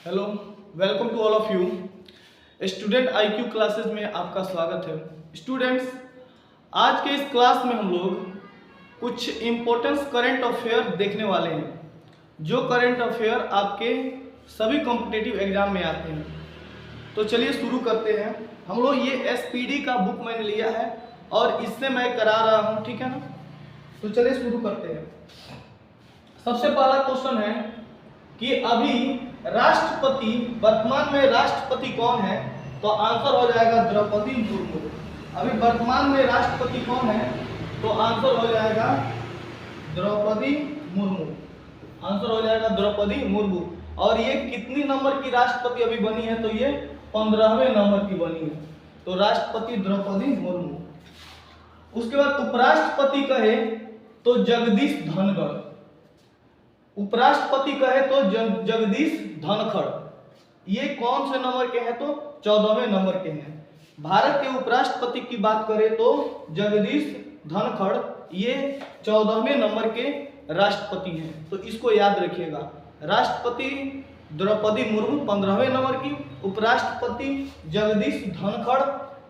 Hello, welcome to all of you. Student IQ classes में आपका स्वागत है। स्टूडेंट्स, आज के इस क्लास में हम लोग कुछ इम्पोर्टेंस करंट अफेयर देखने वाले हैं, जो करंट अफेयर आपके सभी कॉम्पिटिटिव एग्जाम में आते हैं। तो चलिए शुरू करते हैं। हम लोग ये एसपीडी का बुक मैंने लिया है और इससे मैं करा रहा हूँ, ठीक है ना। तो चलिए शुरू करते हैं। सबसे पहला क्वेश्चन है कि अभी राष्ट्रपति, वर्तमान में राष्ट्रपति कौन है? तो आंसर हो जाएगा द्रौपदी मुर्मू। अभी वर्तमान में राष्ट्रपति कौन है? तो आंसर हो जाएगा द्रौपदी मुर्मू। आंसर हो जाएगा द्रौपदी मुर्मू। और ये कितनी नंबर की राष्ट्रपति अभी बनी है? तो ये 15वें नंबर की बनी है। तो राष्ट्रपति द्रौपदी मुर्मू। उसके बाद उपराष्ट्रपति कहे तो जगदीश धनखड़। उपराष्ट्रपति कहे तो जगदीश धनखड़। ये कौन से नंबर के हैं? तो 14वें नंबर के हैं। भारत के उपराष्ट्रपति की बात करें तो जगदीश धनखड़ ये 14वें नंबर के राष्ट्रपति हैं। तो इसको याद रखिएगा। राष्ट्रपति द्रौपदी मुर्मू 15वें नंबर की, उपराष्ट्रपति जगदीश धनखड़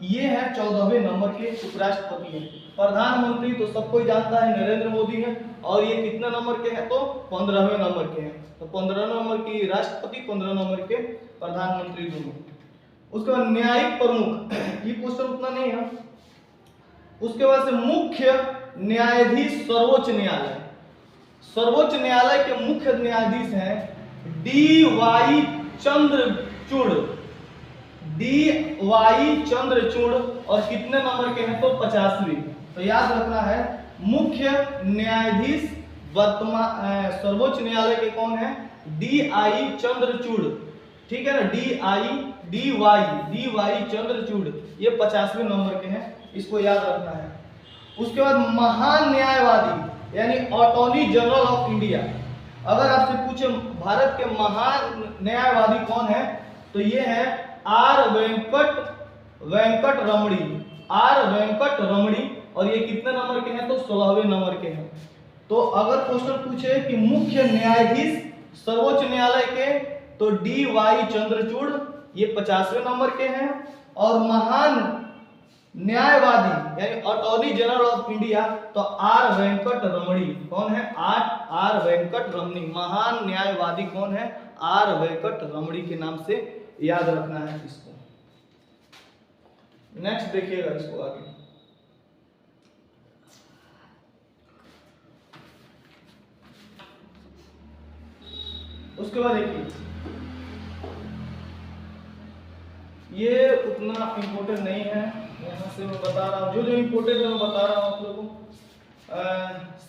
ये है 14वें नंबर के उपराष्ट्रपति हैं। प्रधानमंत्री तो सबको जानता है, नरेंद्र मोदी है। और ये कितने नंबर के हैं? तो 15वें नंबर के हैं। तो 15 नंबर की राष्ट्रपति, 15 नंबर के प्रधानमंत्री दोनों। उसके बाद न्यायिक प्रमुख, ये क्वेश्चन उतना नहीं है। उसके बाद से मुख्य न्यायाधीश सर्वोच्च न्यायालय। सर्वोच्च न्यायालय के मुख्य न्यायाधीश हैं डी.वाई. चंद्रचूड़। डी.वाई. चंद्रचूड़। और कितने नंबर के हैं? तो 50वीं। तो याद रखना है, मुख्य न्यायाधीश वर्तमान सर्वोच्च न्यायालय के कौन है? डी.आई. चंद्रचूड़। ठीक है ना, डी.वाई. चंद्रचूड़ ये 50वें नंबर के हैं। इसको याद रखना है। उसके बाद महान न्यायवादी यानी अटॉर्नी जनरल ऑफ इंडिया। अगर आपसे पूछे भारत के महान न्यायवादी कौन है? तो ये है are Venkat Ramani. Are Venkat रमणी। और ये कितने नंबर के हैं? तो 16वें नंबर के हैं। तो अगर क्वेश्चन पूछे कि मुख्य न्यायाधीश सर्वोच्च न्यायालय के, तो डी.वाई. चंद्रचूड़ ये 50वें नंबर के हैं। और महान न्यायवादी यानी अटॉर्नी जनरल ऑफ इंडिया तो आर वेंकट रमणी। कौन है? आर वेंकट रमणी। महान न्यायवादी कौन है? आर वेंकट रमणी के नाम से याद रखना है इसको। नेक्स्ट देखिएगा इसको आगे। उसके बाद देखिए, ये उतना इम्पोर्टेंट नहीं है, यहाँ से मैं बता रहा हूँ जो इम्पोर्टेंट है मैं बता रहा हूँ आप लोगों को।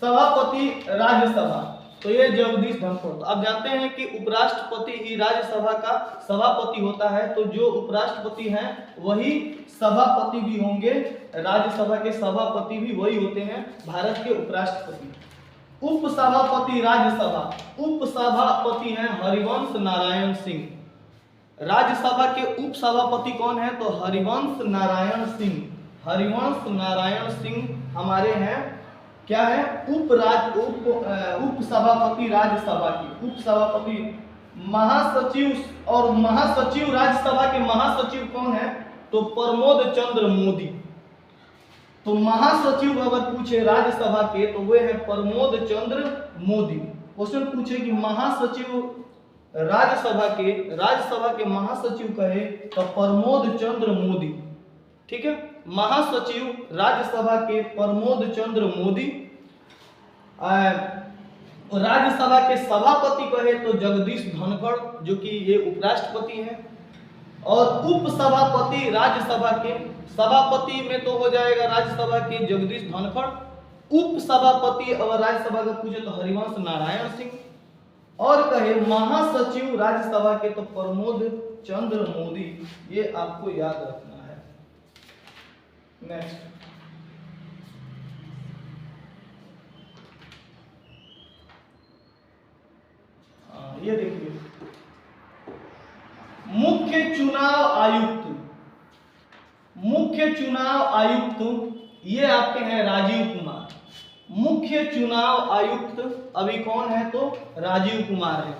सभापति राज्यसभा, तो ये जगदीश धनखड़। तो आप जानते हैं कि उपराष्ट्रपति ही राज्यसभा का सभापति होता है। तो जो उपराष्ट्रपति हैं वही सभापति भी होंगे। राज्यसभा के सभापति भी वही होते हैं, भारत के उपराष्ट्रपति। उपसभापति राज्यसभा, उपसभापति हैं हरिवंश नारायण सिंह। राज्यसभा के उपसभापति कौन है? तो हरिवंश नारायण सिंह। हरिवंश नारायण सिंह हमारे हैं क्या है? उपसभापति राज्यसभा की। उपसभापति महासचिव, और महासचिव राज्यसभा के महासचिव कौन है? तो प्रमोद चंद्र मोदी। तो महासचिव अगर पूछे राज्यसभा के तो वे हैं प्रमोद चंद्र मोदी। क्वेश्चन पूछे कि महासचिव राज्यसभा के महासचिव कहे तो प्रमोद चंद्र मोदी। ठीक है, महासचिव राज्यसभा के प्रमोद चंद्र मोदी। राज्यसभा के सभापति कहे तो जगदीश धनखड़, जो कि ये उपराष्ट्रपति हैं। और उपसभापति राज्यसभा के, सभापति में तो हो जाएगा राज्यसभा के जगदीश धनखड़। उपसभापति अगर राज्यसभा का पूछे तो हरिवंश नारायण सिंह। और कहे महासचिव राज्यसभा के तो प्रमोद चंद्र मोदी। ये आपको याद रखना है। नेक्स्ट, ये देखिए, मुख्य चुनाव आयुक्त। मुख्य चुनाव आयुक्त ये आपके हैं राजीव कुमार। मुख्य चुनाव आयुक्त अभी कौन है? तो राजीव कुमार है।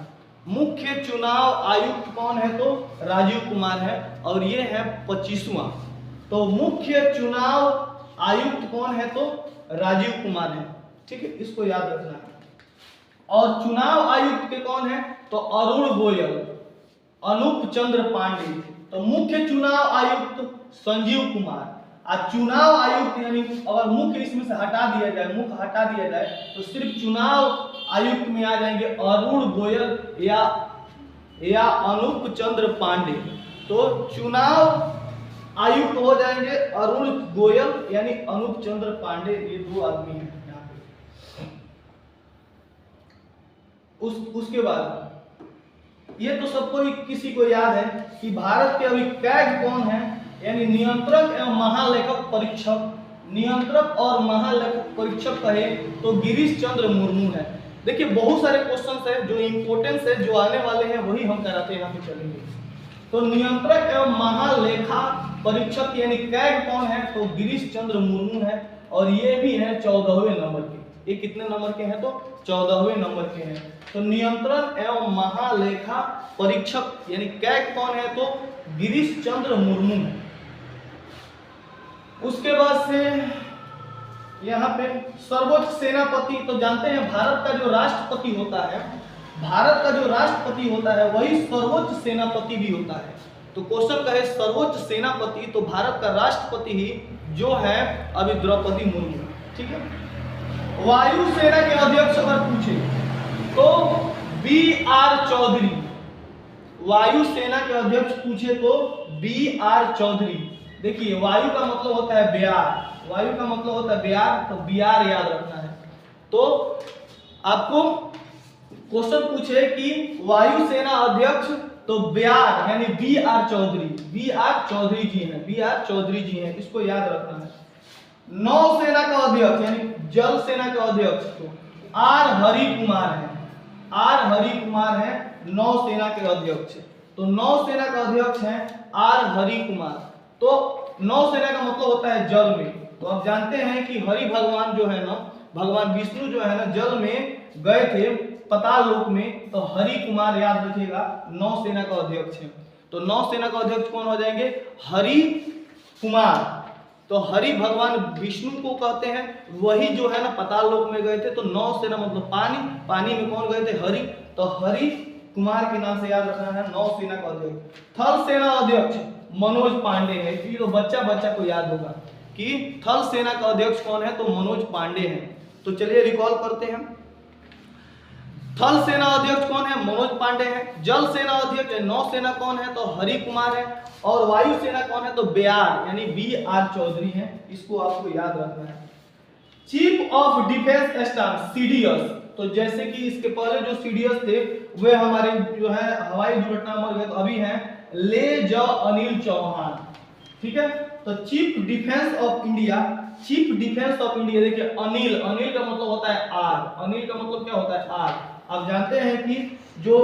मुख्य चुनाव आयुक्त कौन है? तो राजीव कुमार है, और ये है 25वां। तो मुख्य चुनाव आयुक्त कौन है? तो राजीव कुमार है। ठीक है, इसको याद रखना है। और चुनाव आयुक्त के कौन है? तो अरुण गोयल, अनूप चंद्र पांडे। तो मुख्य चुनाव आयुक्त संजीव कुमार, और चुनाव आयुक्त यानी अगर मुख्य इसमें से हटा दिया जाए, मुख्य हटा दिया जाए, तो सिर्फ चुनाव आयुक्त में आ जाएंगे अरुण गोयल या अनूप चंद्र पांडे। तो चुनाव आयुक्त हो जाएंगे अरुण गोयल यानी अनूप चंद्र पांडे, ये दो आदमी हैं यहाँ पे। उसके बाद ये तो सबको किसी को याद है कि भारत के अभी कैग कौन है, यानी नियंत्रक एवं महालेखक परीक्षक। नियंत्रक और महालेखक परीक्षक कहे तो गिरीश चंद्र मुर्मू है। देखिए बहुत सारे क्वेश्चंस है जो इंपॉर्टेंस है, जो आने वाले हैं वही हम कराते हैं, यहाँ पे चलेंगे। तो नियंत्रक एवं महालेखा परीक्षक यानी कैग कौन है? तो गिरीश चंद्र मुर्मू है, और ये भी है 14वें नंबर के। ये कितने नंबर के हैं? तो 14वें नंबर के हैं। तो नियंत्रण एवं महालेखा परीक्षक यानी कैग कौन है? तो गिरीश चंद्र मुर्मू है। उसके बाद से यहाँ पे सर्वोच्च सेनापति, तो जानते हैं भारत का जो राष्ट्रपति होता है, भारत का जो राष्ट्रपति होता है वही सर्वोच्च सेनापति भी होता है। तो क्वेश्चन कहे सर्वोच्च सेनापति, तो भारत का राष्ट्रपति ही जो है अभी द्रौपदी मुर्मू। ठीक है। वायुसेना के अध्यक्ष अगर पूछे तो B.R. चौधरी। वायुसेना के अध्यक्ष पूछे तो B.R. चौधरी। देखिए वायु का मतलब होता है ब्यार, वायु का मतलब होता है ब्यार, तो BR याद रखना है। तो आपको क्वेश्चन पूछे कि वायुसेना अध्यक्ष, तो ब्यार यानी B.R. चौधरी, B.R. चौधरी जी हैं, B.R. चौधरी जी हैं, इसको याद रखना है। नौसेना का अध्यक्ष यानी जल सेना का अध्यक्ष तो R. हरि कुमार है, R. हरि कुमार है नौसेना के अध्यक्ष। तो नौसेना का अध्यक्ष है R. हरि कुमार। तो नौसेना का मतलब होता है जल में। तो आप जानते हैं कि हरि भगवान जो है ना, भगवान विष्णु जो है ना जल में गए थे पाताल लोक में, तो हरि कुमार याद रखिएगा नौसेना का अध्यक्ष है। तो नौसेना का अध्यक्ष कौन हो जाएंगे? हरि कुमार। तो हरि भगवान विष्णु को कहते हैं, वही जो है ना पाताल लोक में गए थे। तो नौसेना मतलब पानी, पानी में कौन गए थे? हरि। तो हरि कुमार के नाम से याद रखना है नौसेना का अध्यक्ष। थल सेना अध्यक्ष मनोज पांडे है, ये तो बच्चा बच्चा को याद होगा कि थल सेना का अध्यक्ष कौन है? तो मनोज पांडे हैं। तो चलिए रिकॉल करते हैं। थल सेना अध्यक्ष कौन है? मनोज पांडे है। जल सेना अध्यक्ष नौसेना कौन है? तो हरि कुमार है। और वायु सेना कौन है? तो BR यानी B.R. चौधरी है, इसको आपको याद रखना है। Chief of defence staff CDS, तो जैसे कि इसके पहले जो CDS थे वे हमारे जो है हवाई दुर्घटना मर गए, तो अभी हैं ले अनिल चौहान। ठीक है। तो chief defence of India, chief defence of India देखिए अनिल, अनिल का मतलब होता है आग, अनिल का मतलब क्या होता है? आग। आप जानते हैं कि जो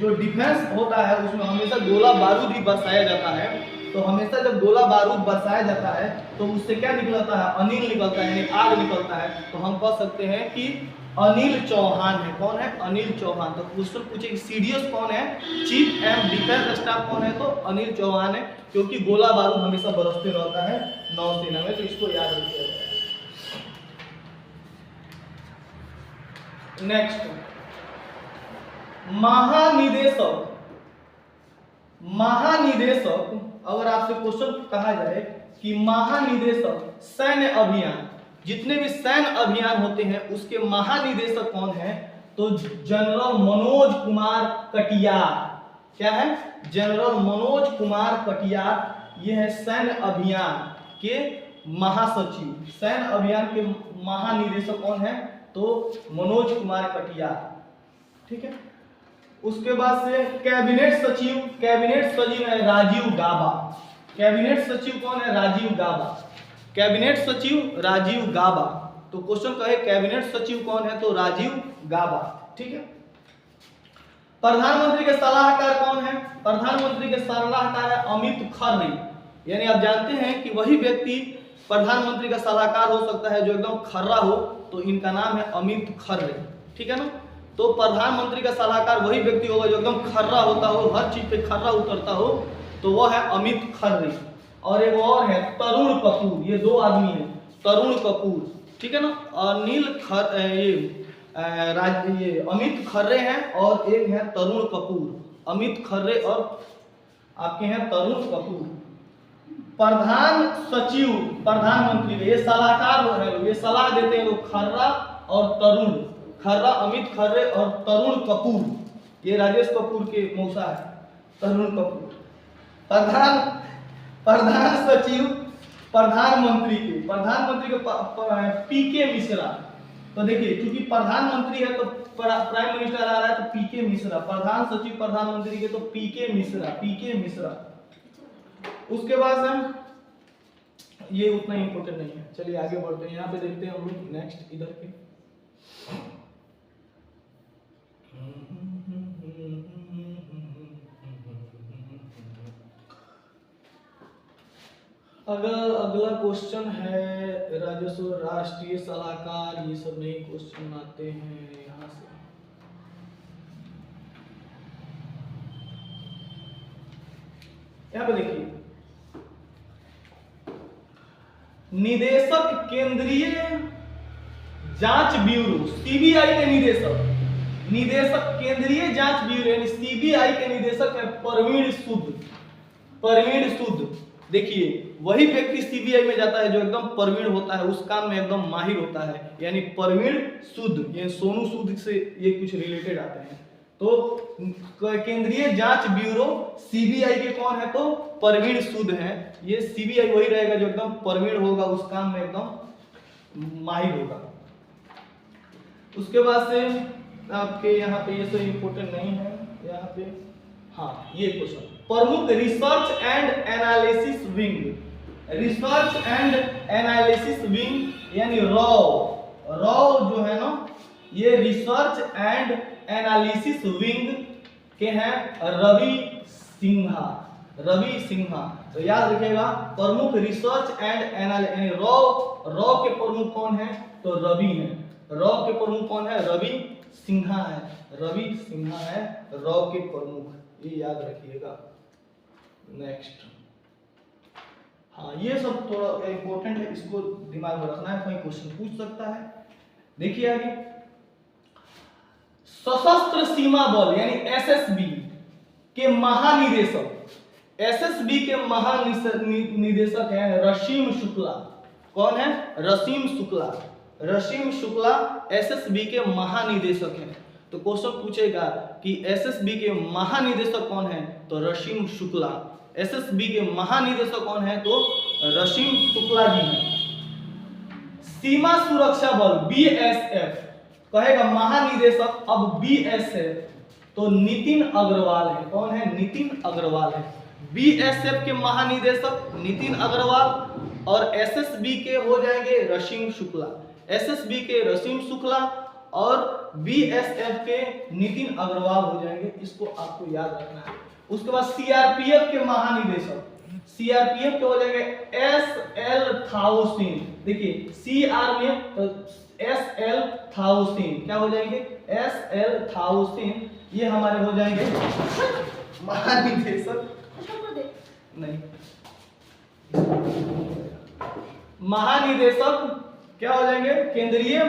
डिफेंस होता है उसमें हमेशा गोला बारूद ही बरसाया जाता है। तो हमेशा जब गोला बारूद बरसाया जाता है तो उससे क्या निकलता है? अनिल निकलता है, यानी आग निकलता है। तो हम कह सकते हैं कि अनिल चौहान है। कौन है? अनिल चौहान। तो क्वेश्चन पूछे कि CDS कौन है? चीफ एंड डिफेंस स्टाफ कौन है? तो अनिल चौहान है, क्योंकि गोला बारूद हमेशा बरसते रहता है नौसेना में, तो इसको याद रखिएगा। नेक्स्ट महानिदेशक। महानिदेशक अगर आपसे क्वेश्चन कहा जाए कि महानिदेशक सैन्य अभियान, जितने भी सैन्य अभियान होते हैं उसके महानिदेशक कौन है? तो जनरल मनोज कुमार कटियार। क्या है? जनरल मनोज कुमार कटियार, ये है सैन्य अभियान के महासचिव। सैन्य अभियान के महानिदेशक कौन है? तो मनोज कुमार कटियार। ठीक है। उसके बाद से कैबिनेट सचिव, कैबिनेट सचिव है राजीव गाबा। कैबिनेट सचिव कौन है? राजीव गाबा। कैबिनेट सचिव राजीव गाबा। तो क्वेश्चन कहे कैबिनेट सचिव कौन है? तो राजीव गाबा। ठीक है। प्रधानमंत्री के सलाहकार कौन है? प्रधानमंत्री के सलाहकार है अमित खर्रे। यानी आप जानते हैं कि वही व्यक्ति प्रधानमंत्री का सलाहकार हो सकता है जो एकदम खर्रा हो, तो इनका नाम है अमित खर्रे। ठीक है ना। तो प्रधानमंत्री का सलाहकार वही व्यक्ति होगा जो एकदम खर्रा होता हो, हर चीज पे खर्रा उतरता हो, तो वह है अमित खर्रे। और एक और है तरुण कपूर, ये दो आदमी है, तरुण कपूर, ठीक है ना। ये अमित खर्रे हैं और एक है तरुण कपूर। अमित खर्रे और आपके हैं तरुण कपूर। प्रधान सचिव प्रधानमंत्री के ये सलाहकार लोग हैं, ये सलाह देते हैं लोग, खर्रा और तरुण, खर्रा अमित खर्रे और तरुण कपूर, ये राजेश कपूर के मौसा है तरुण कपूर। प्रधान सचिव प्रधानमंत्री के पीके मिश्रा। तो देखिए चूंकि प्रधानमंत्री है तो प्राइम मिनिस्टर आ रहा है, तो पीके मिश्रा। प्रधान सचिव प्रधानमंत्री के तो पीके मिश्रा। उसके बाद हम ये उतना इंपॉर्टेंट नहीं है, चलिए आगे बढ़ते हैं। यहाँ पे देखते हैं हम लोग नेक्स्ट इधर के। अगला क्वेश्चन है राजस्व, राष्ट्रीय सलाहकार, ये सब नए क्वेश्चन आते हैं यहाँ से। यहाँ पे देखिए, निदेशक केंद्रीय जांच ब्यूरो, सीबीआई के निदेशक केंद्रीय जांच ब्यूरो यानी सीबीआई के निदेशक है परवीन सूद। देखिए वही व्यक्ति सीबीआई में जाता है जो एकदम प्रवीण होता है, उस काम में एकदम माहिर होता है, यानी परवीन सूद, ये सोनू सूद से ये कुछ रिलेटेड आते हैं। तो केंद्रीय जांच ब्यूरो सीबीआई के कौन है, तो परवीन सूद हैं। ये सीबीआई वही रहेगा जो एकदम प्रवीण होगा, उस काम में एकदम माहिर होगा। उसके बाद से आपके यहाँ पे ये सब इंपॉर्टेंट नहीं है, यहाँ पे हाँ ये क्वेश्चन, प्रमुख रिसर्च एंड एनालिसिस विंग यानी रॉ जो है ना, ये रिसर्च एंड एनालिसिस विंग के हैं रवि सिन्हा। तो याद रखिएगा, प्रमुख रिसर्च एंड एनालिसिस रॉ के प्रमुख कौन है, तो रवि है। रॉ के प्रमुख कौन है, रवि सिन्हा है रॉ के प्रमुख, ये याद रखिएगा। नेक्स्ट, हाँ ये सब थोड़ा इंपॉर्टेंट है, इसको दिमाग में रखना है, कोई क्वेश्चन पूछ सकता है। देखिए आगे, सशस्त्र सीमा बल यानी एसएसबी के महानिदेशक हैं रशीम शुक्ला। कौन है, रशीम शुक्ला एसएसबी के महानिदेशक हैं। तो क्वेश्चन पूछेगा कि एसएसबी के महानिदेशक कौन है, तो रशीम शुक्ला। एसएसबी के महानिदेशक कौन है, तो रशीम शुक्ला जी हैं। सीमा सुरक्षा बल बीएसएफ कहेगा महानिदेशक, अब बीएसएफ तो नितिन अग्रवाल है। कौन है, नितिन अग्रवाल है। बीएसएफ के महानिदेशक नितिन अग्रवाल और एसएसबी के हो जाएंगे रशीम शुक्ला। एसएसबी के रशीम शुक्ला और बीएसएफ के नितिन अग्रवाल हो जाएंगे, इसको आपको याद रखना है। उसके बाद सीआरपीएफ के महानिदेशक, सीआरपीएफ के हो जाएंगे एसएल थाउसिन। देखिए सीआर में एसएल थाउसिन क्या हो जाएंगे, एसएल थाउसिन, ये हमारे हो जाएंगे महानिदेशक। नहीं, महानिदेशक क्या हो जाएंगे, केंद्रीय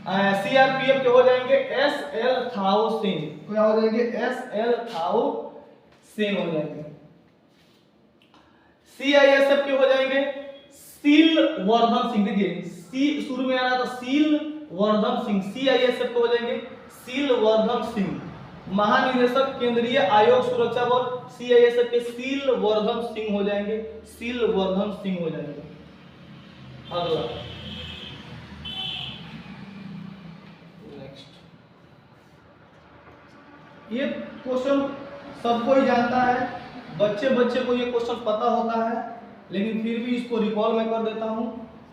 सीआरपीएफ के हो जाएंगे एसएल थाउसिन। क्या हो जाएंगे, एसएल थाउसिन हो जाएंगे। सीआईएसएफ के हो जाएंगे सील वर्धन सिंह। देखिए सी शुरू में आ रहा था सील वर्धन सिंह, सीआईएसएफ के हो जाएंगे सील वर्धन सिंह। महानिदेशक केंद्रीय आयोग सुरक्षा बल सीआईएसएफ के सील वर्धन सिंह हो जाएंगे, सील वर्धन सिंह हो जाएंगे। अगला नेक्स्ट, ये क्वेश्चन सबको ही जानता है, बच्चे को ये क्वेश्चन पता होता है, लेकिन फिर भी इसको रिकॉल मैं कर देता हूं।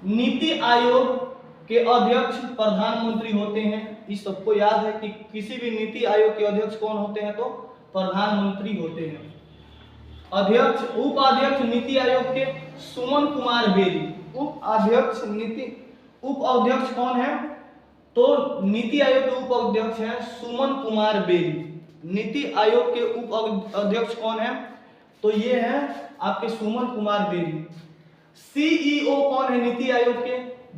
नीति आयोग के अध्यक्ष प्रधानमंत्री होते हैं, इस सबको याद है कि किसी भी नीति आयोग के अध्यक्ष कौन होते हैं, तो प्रधानमंत्री होते हैं। अध्यक्ष उपाध्यक्ष नीति आयोग के सुमन कुमार बेदी। उपाध्यक्ष कौन है, तो नीति आयोग के उप अध्यक्ष हैं सुमन कुमार बेरी। नीति आयोग के उप अध्यक्ष कौन है? तो ये है आपके सुमन कुमार बेरी। सीईओ कौन है नीति आयोग के?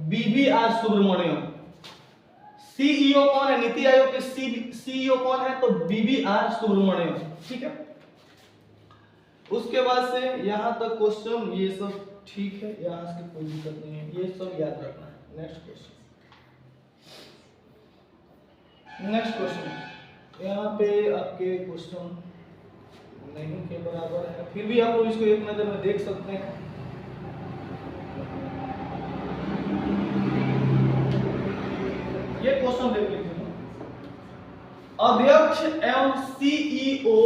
BVR सुब्रमण्यम। सीईओ कौन है नीति आयोग के? सीईओ कौन है? तो BVR सुब्रमण्यम। ठीक है, उसके बाद से यहां तक क्वेश्चन ये सब ठीक है, यहां से कोई दिक्कत नहीं है, ये सब याद रखना है। नेक्स्ट क्वेश्चन यहाँ पे आपके क्वेश्चन नहीं के बराबर है, फिर भी आप लोग इसको एक नजर में देख सकते हैं। ये क्वेश्चन देख लीजिए। अध्यक्ष एवं सीईओ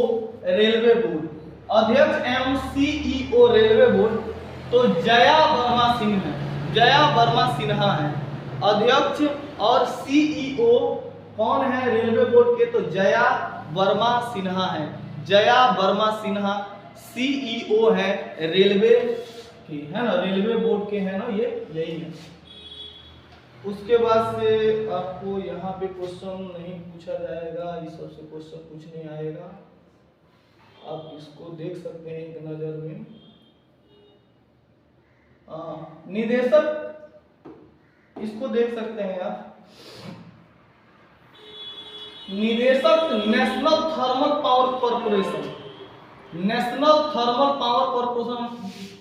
रेलवे बोर्ड, अध्यक्ष एवं सीईओ रेलवे बोर्ड तो जया वर्मा सिंह है, जया वर्मा सिन्हा है। अध्यक्ष और सीईओ कौन है रेलवे बोर्ड के? तो जया वर्मा सिन्हा है, जया वर्मा सिन्हा सीईओ है रेलवे की, है ना, रेलवे बोर्ड के है ना, ये यही है। उसके बाद से आपको यहाँ पे क्वेश्चन नहीं पूछा जाएगा, इस सबसे क्वेश्चन कुछ नहीं आएगा, आप इसको देख सकते हैं एक नजर में। निदेशक, इसको देख सकते हैं आप, निदेशक national thermal power corporation, national thermal power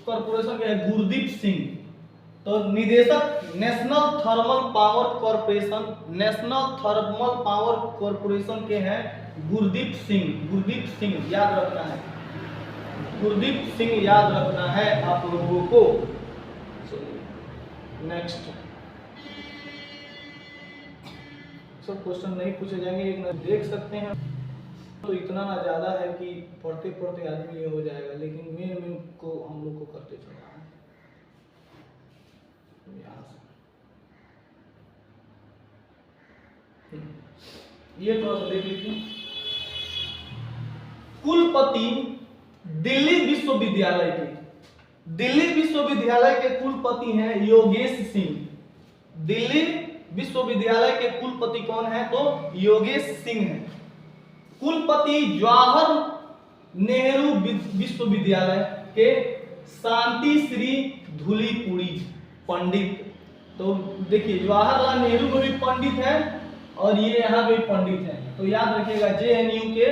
corporation के है गुरदीप सिंह। तो निदेशक national thermal power corporation, national thermal power corporation के हैं गुरदीप सिंह। गुरदीप सिंह याद रखना है, गुरदीप सिंह याद रखना है आप लोगों को। नेक्स्ट सब क्वेश्चन नहीं पूछे जाएंगे, एक ना देख सकते हैं। तो इतना ना ज्यादा है कि पढ़ते पढ़ते आदमी ये हो जाएगा, लेकिन मेन को हम लोग को करते चलना है। ये थोड़ा सा देख लीजिए। कुलपति दिल्ली विश्वविद्यालय के, दिल्ली विश्वविद्यालय के कुलपति हैं योगेश सिंह। दिल्ली विश्वविद्यालय के कुलपति कौन है? तो योगेश सिंह है। कुलपति जवाहर नेहरू विश्वविद्यालय के शांति श्री धूलीपुड़ी पंडित। तो देखिए जवाहरलाल नेहरू को भी पंडित है और ये यहाँ पे पंडित है, तो याद रखिएगा JNU के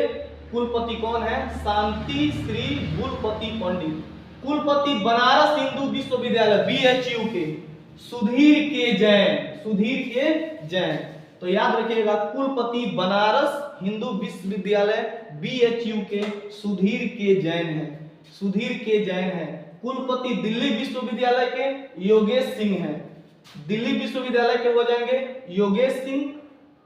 कुलपति कौन है? शांति श्री धूलपति पंडित। कुलपति बनारस हिंदू विश्वविद्यालय BHU के सुधीर के जैन, सुधीर के जैन। तो याद रखिएगा कुलपति बनारस हिंदू विश्वविद्यालय BHU के सुधीर के जैन है, सुधीर के जैन है। कुलपति दिल्ली विश्वविद्यालय के योगेश सिंह है, दिल्ली विश्वविद्यालय के हो जाएंगे योगेश सिंह।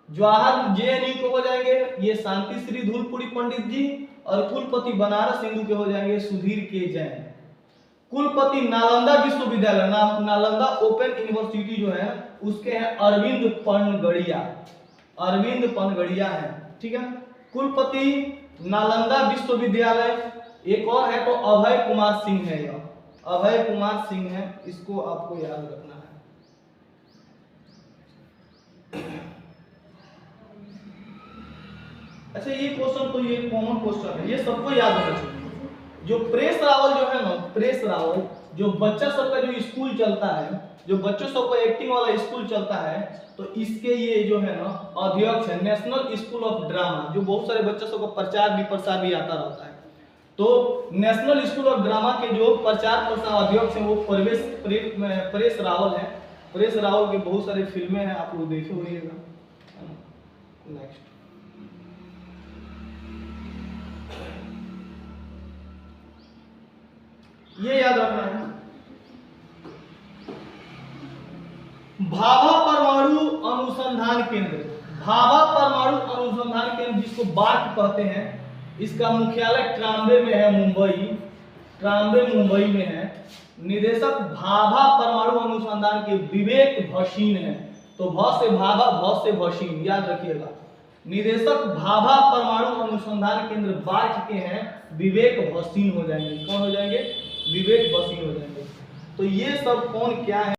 जवाहर JNU के हो जाएंगे ये शांति श्री धूलपुरी पंडित जी, और कुलपति बनारस हिंदू के हो जाएंगे सुधीर के जैन। कुलपति नालंदा विश्वविद्यालय, नालंदा ओपन यूनिवर्सिटी जो है उसके हैं अरविंद पनगड़िया, अरविंद पनगड़िया है। ठीक है, कुलपति नालंदा विश्वविद्यालय एक और है तो अभय कुमार सिंह है, यह अभय कुमार सिंह है, इसको आपको याद रखना है। अच्छा ये क्वेश्चन तो ये कॉमन क्वेश्चन है, ये सबको याद होना चाहिए। जो प्रेस रावल जो है ना, प्रेस रावल जो बच्चा सबका जो स्कूल चलता है, जो बच्चों सबको एक्टिंग वाला स्कूल चलता है, तो इसके ये जो है ना अध्यक्ष है नेशनल स्कूल ऑफ ड्रामा, जो बहुत सारे बच्चों सबको प्रचार भी आता रहता है। तो नेशनल स्कूल ऑफ ड्रामा के जो प्रचार प्रसार अध्यक्ष है वो परेश रावल है। परेश रावल के बहुत सारे फिल्में हैं, आप लोग देखे होइएगा। नेक्स्ट ये याद रखना है, भाभा परमाणु अनुसंधान केंद्र, भाभा परमाणु अनुसंधान केंद्र जिसको बार्ट कहते हैं, इसका मुख्यालय ट्राम्बे में है, मुंबई, ट्राम्बे मुंबई में है। निदेशक भाभा परमाणु अनुसंधान के विवेक भसीन है, तो भ से भाभा भ से भसीन याद रखिएगा। निदेशक भाभा परमाणु अनुसंधान केंद्र बार्ट के हैं विवेक भसीन हो जाएंगे, कौन हो जाएंगे? विवेक भसीन हो जाएंगे। तो ये सब कौन क्या है